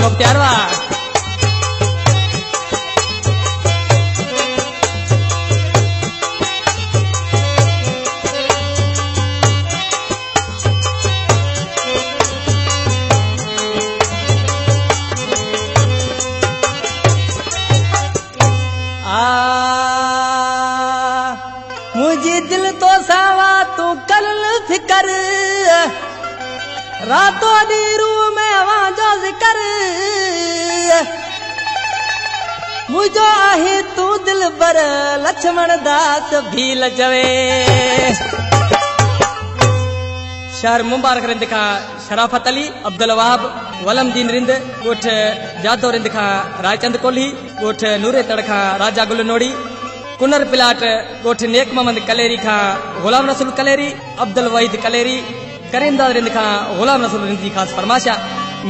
मुख्तियार वाह मुझे दिल तो सावा तू कल फिकर रातों दी रूह में आवाजो जिकर मुझो आहे तू दिल बर लक्ष्मण दास भी लजवे शहर मुबारक रिंद का शराफत अली अब्दुल वहाब वलम दीन रिंद गोठ जादव रिंद का रायचंद कोहली गोठ नूरे तड़ का राजा गुल नोड़ी कुनर पिलाट गोठ नेक मोहम्मद कलेरी का गुलाम रसूल कलेरी अब्दुल वहीद कलेरी करीमदाद रिंद का गुलाम रसूल रिंद की खास फरमाशा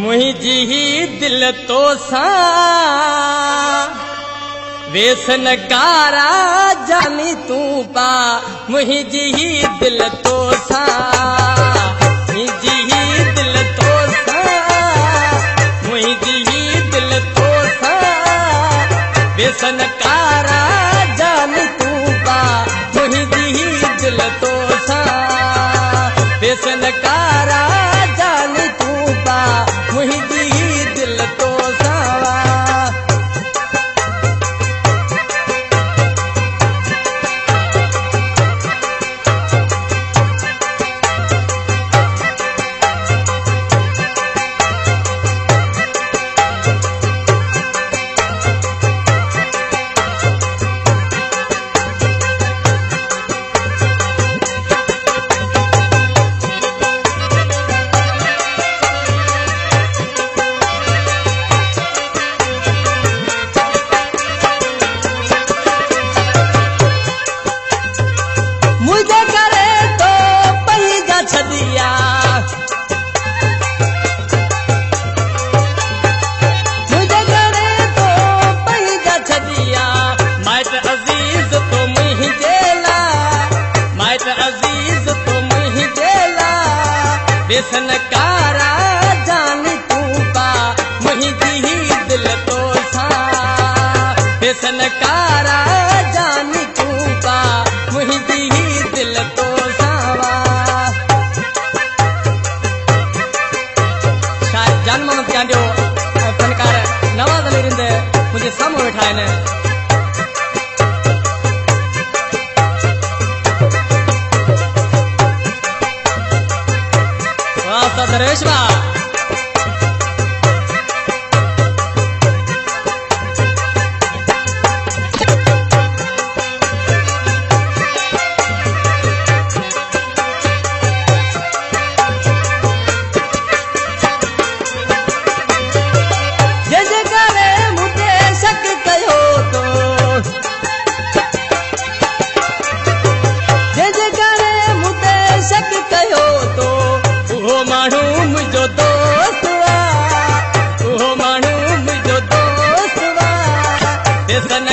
मुहिंजी ही दिल तो सा वेसन कारा जानी तू पा मुहिंजी ही दिल तो सा मुहिंजी ही दिल तो सा मुहिंजी ही दिल तो सा वेसन कारा जानी तू पा मुहिंजी ही दिल तो सा वेसन कारा जानी तू पा मुहिंजी ही दिल तो सा बेसन कारा जानी तू पा मुहिंजी ही दिल तो सा बेसन कारा जानी तू पा मुहिंजी ही दिल तो सावा शायद जान मोहम्मद कांडियो फनकार नवाज अली रिंदे मुझे सामने बैठाए ने दरेशवा सन